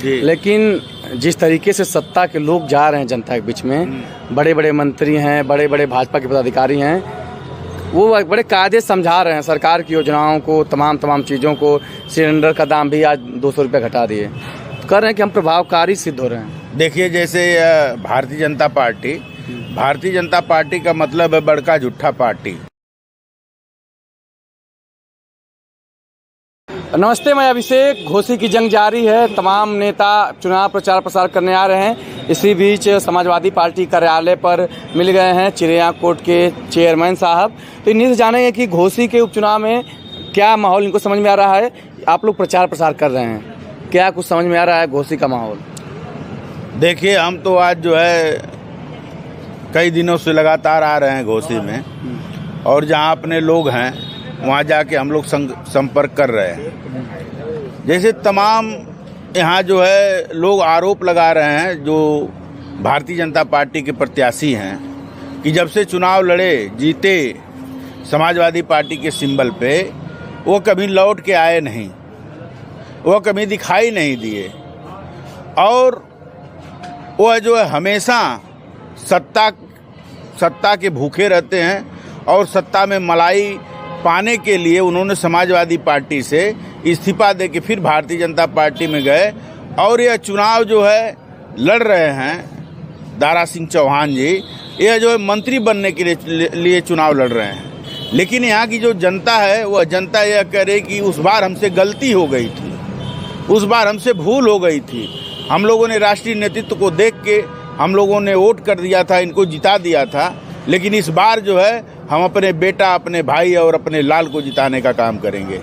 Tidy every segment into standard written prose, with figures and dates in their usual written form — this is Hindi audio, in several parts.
लेकिन जिस तरीके से सत्ता के लोग जा रहे हैं जनता के बीच में, बड़े बड़े मंत्री हैं, बड़े बड़े भाजपा के पदाधिकारी हैं, वो बड़े कायदे समझा रहे हैं सरकार की योजनाओं को, तमाम चीज़ों को। सिलेंडर का दाम भी आज 200 रुपये घटा दिए, तो कह रहे हैं कि हम प्रभावकारी सिद्ध हो रहे हैं। देखिए, जैसे भारतीय जनता पार्टी का मतलब है बड़का झूठा पार्टी। नमस्ते, मैं अभिषेक। घोसी की जंग जारी है, तमाम नेता चुनाव प्रचार प्रसार करने आ रहे हैं। इसी बीच समाजवादी पार्टी कार्यालय पर मिल गए हैं चिड़ियाकोट के चेयरमैन साहब। तो इन्हीं से जानेंगे कि घोसी के उपचुनाव में क्या माहौल इनको समझ में आ रहा है। आप लोग प्रचार प्रसार कर रहे हैं, क्या कुछ समझ में आ रहा है घोसी का माहौल? देखिए, हम तो आज जो है कई दिनों से लगातार आ रहे हैं घोसी में, और जहाँ अपने लोग हैं वहाँ जाके हम लोग संपर्क कर रहे हैं। जैसे तमाम यहाँ जो है लोग आरोप लगा रहे हैं, जो भारतीय जनता पार्टी के प्रत्याशी हैं, कि जब से चुनाव लड़े जीते समाजवादी पार्टी के सिंबल पे, वो कभी लौट के आए नहीं, वो कभी दिखाई नहीं दिए, और वो जो है हमेशा सत्ता के भूखे रहते हैं। और सत्ता में मलाई पाने के लिए उन्होंने समाजवादी पार्टी से इस्तीफा दे के फिर भारतीय जनता पार्टी में गए, और यह चुनाव जो है लड़ रहे हैं दारा सिंह चौहान जी, यह जो है मंत्री बनने के लिए चुनाव लड़ रहे हैं। लेकिन यहाँ की जो जनता है, वह जनता यह कह रही कि उस बार हमसे गलती हो गई थी, उस बार हमसे भूल हो गई थी। हम लोगों ने राष्ट्रीय नेतृत्व को देख के हम लोगों ने वोट कर दिया था, इनको जिता दिया था, लेकिन इस बार जो है हम अपने बेटा, अपने भाई और अपने लाल को जिताने का काम करेंगे।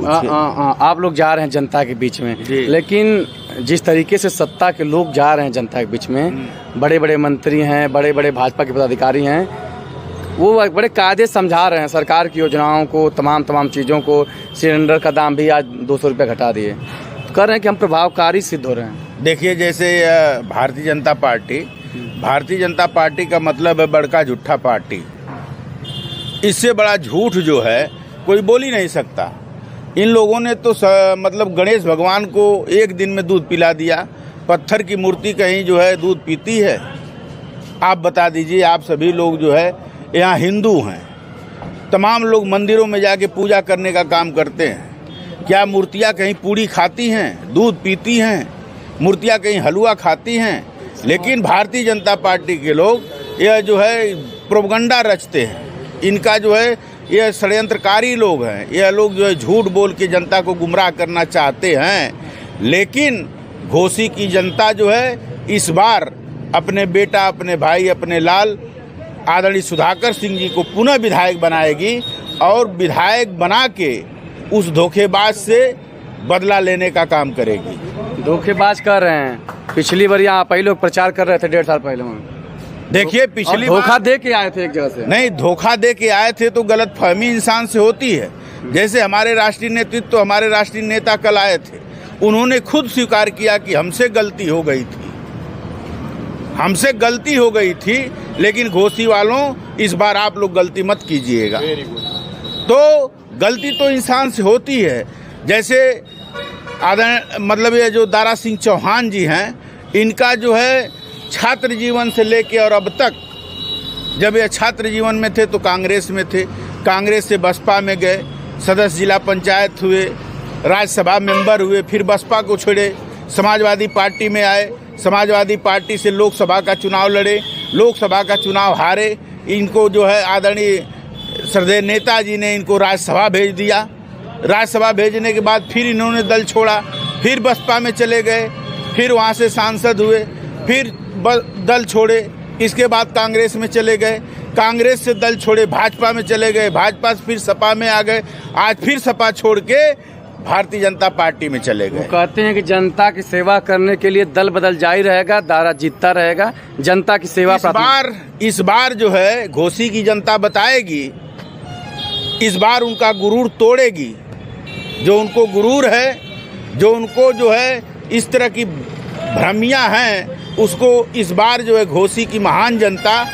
आप लोग जा रहे हैं जनता के बीच में, लेकिन जिस तरीके से सत्ता के लोग जा रहे हैं जनता के बीच में, बड़े बड़े मंत्री हैं, बड़े बड़े भाजपा के पदाधिकारी हैं, वो बड़े कायदे समझा रहे हैं सरकार की योजनाओं को, तमाम चीज़ों को। सिलेंडर का दाम भी आज 200 रुपये घटा दिए, तो कह रहे हैं कि हम प्रभावकारी सिद्ध हो रहे हैं। देखिए, जैसे भारतीय जनता पार्टी का मतलब है बड़का झूठा पार्टी। इससे बड़ा झूठ जो है कोई बोल ही नहीं सकता। इन लोगों ने तो मतलब गणेश भगवान को एक दिन में दूध पिला दिया। पत्थर की मूर्ति कहीं जो है दूध पीती है? आप बता दीजिए। आप सभी लोग जो है यहाँ हिंदू हैं, तमाम लोग मंदिरों में जाके पूजा करने का काम करते हैं। क्या मूर्तियाँ कहीं पूड़ी खाती हैं, दूध पीती हैं? मूर्तियाँ कहीं हलवा खाती हैं? लेकिन भारतीय जनता पार्टी के लोग यह जो है प्रोपगंडा रचते हैं। इनका जो है यह षड्यंत्रकारी लोग हैं। यह लोग जो है झूठ बोल के जनता को गुमराह करना चाहते हैं। लेकिन घोसी की जनता जो है इस बार अपने बेटा, अपने भाई, अपने लाल आदरणीय सुधाकर सिंह जी को पुनः विधायक बनाएगी, और विधायक बना के उस धोखेबाज से बदला लेने का काम करेगी। धोखेबाज कर रहे हैं। पिछली बार यहाँ पहले लोग प्रचार कर रहे थे 1.5 साल पहले। देखिए, पिछली धोखा दे के आए थे एक जगह से। नहीं, धोखा दे के आए थे तो गलतफहमी इंसान से होती है। जैसे हमारे राष्ट्रीय नेतृत्व, हमारे राष्ट्रीय नेता कल आए थे, उन्होंने खुद स्वीकार किया कि हमसे गलती हो गई थी, लेकिन घोसी वालों, इस बार आप लोग गलती मत कीजिएगा। तो गलती तो इंसान से होती है। जैसे मतलब ये जो दारा सिंह चौहान जी हैं, इनका जो है छात्र जीवन से लेके और अब तक, जब ये छात्र जीवन में थे तो कांग्रेस में थे, कांग्रेस से बसपा में गए, सदस्य जिला पंचायत हुए, राज्यसभा मेंबर हुए, फिर बसपा को छोड़े, समाजवादी पार्टी में आए, समाजवादी पार्टी से लोकसभा का चुनाव लड़े, लोकसभा का चुनाव हारे। इनको जो है आदरणीय श्रद्धेय नेताजी ने इनको राज्यसभा भेज दिया। राज्यसभा भेजने के बाद फिर इन्होंने दल छोड़ा, फिर बसपा में चले गए, फिर वहाँ से सांसद हुए, फिर दल छोड़े, इसके बाद कांग्रेस में चले गए, कांग्रेस से दल छोड़े भाजपा में चले गए, भाजपा से फिर सपा में आ गए, आज फिर सपा छोड़ के भारतीय जनता पार्टी में चले गए। कहते हैं कि जनता की सेवा करने के लिए दल बदल जारी रहेगा, दारा जीतता रहेगा, जनता की सेवा। इस बार जो है घोसी की जनता बताएगी, इस बार उनका गुरूर तोड़ेगी। जो उनको गुरूर है, जो उनको जो है इस तरह की भ्रमियां हैं, उसको इस बार जो है घोसी की महान जनता,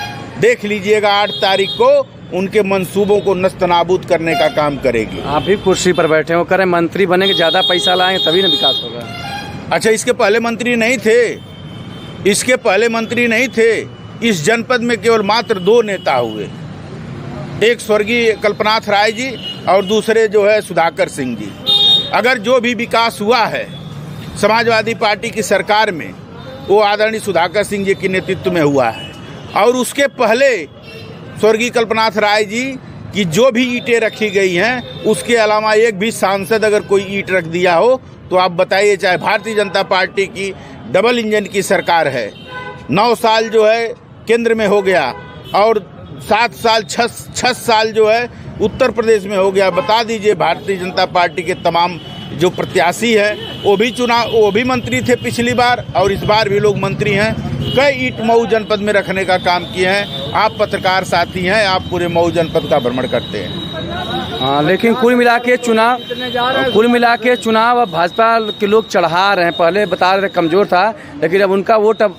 देख लीजिएगा 8 तारीख को उनके मंसूबों को नस्तनाबूद करने का काम करेगी। आप भी कुर्सी पर बैठे हो, करें मंत्री बनेंगे, ज़्यादा पैसा लाएंगे तभी ना विकास होगा। अच्छा, इसके पहले मंत्री नहीं थे, इसके पहले मंत्री नहीं थे। इस जनपद में केवल मात्र 2 नेता हुए, एक स्वर्गीय कल्पनाथ राय जी और दूसरे जो है सुधाकर सिंह जी। अगर जो भी विकास हुआ है समाजवादी पार्टी की सरकार में, वो आदरणीय सुधाकर सिंह जी के नेतृत्व में हुआ है। और उसके पहले स्वर्गीय कल्पनाथ राय जी की जो भी ईंटें रखी गई हैं, उसके अलावा एक भी सांसद अगर कोई ईंट रख दिया हो तो आप बताइए। चाहे भारतीय जनता पार्टी की डबल इंजन की सरकार है, 9 साल जो है केंद्र में हो गया और 7 साल 6 साल जो है उत्तर प्रदेश में हो गया। बता दीजिए, भारतीय जनता पार्टी के तमाम जो प्रत्याशी हैं वो भी मंत्री थे पिछली बार और इस बार भी लोग मंत्री हैं। कई ईंट मऊ जनपद में रखने का काम किए हैं। आप पत्रकार साथी हैं, आप पूरे मऊ जनपद का भ्रमण करते हैं। हाँ, लेकिन कुल मिला के चुनाव अब भाजपा के लोग चढ़ा रहे हैं। पहले बता रहे कमजोर था, लेकिन अब उनका वोट अब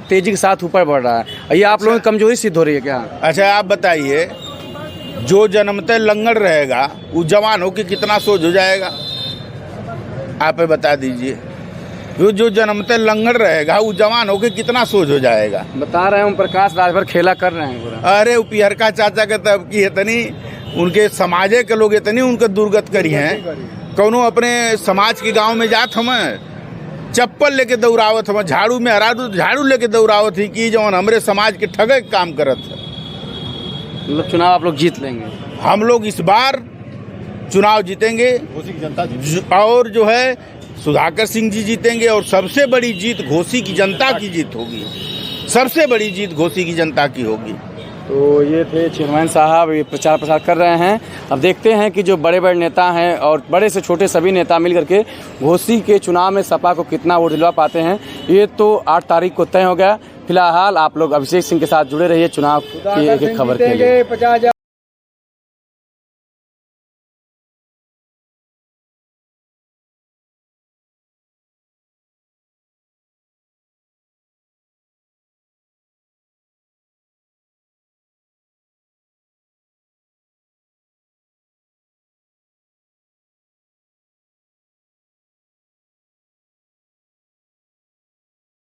तेजी के साथ ऊपर बढ़ रहा है। ये आप लोगों की कमजोरी सिद्ध हो रही है क्या? अच्छा, आप बताइए, जो जन्मते लंगड़ रहेगा वो जवान होकर कितना सोच हो जाएगा? आप बता दीजिए। जो जन्मते लंगड़ रहेगा वो जवान होकर कितना सोच हो जाएगा? बता रहे हैं, प्रकाश राजभर खेला कर रहे हैं पूरा। अरे वो पिहरका चाचा के तब की इतनी उनके समाजे के लोग इतनी उनके दुर्गत करी हैं। कौनो अपने समाज के गांव में जात हम चप्पल लेके दौड़ावत हम, झाड़ू में झाड़ू लेके दौड़ावत ही की जवन हमरे समाज के ठगे काम करत है। मतलब चुनाव आप लोग जीत लेंगे? हम लोग इस बार चुनाव जीतेंगे और जो है सुधाकर सिंह जी जीतेंगे और सबसे बड़ी जीत घोसी की जनता की जीत होगी। सबसे बड़ी जीत घोसी की जनता की होगी। तो ये थे चेयरमैन साहब, ये प्रचार प्रसार कर रहे हैं। अब देखते हैं कि जो बड़े बड़े नेता हैं और बड़े से छोटे सभी नेता मिल करके घोसी के चुनाव में सपा को कितना वोट दिलवा पाते हैं। ये तो 8 तारीख को तय हो गया। फिलहाल आप लोग अभिषेक सिंह के साथ जुड़े रहिए चुनाव की एक खबर के लिए।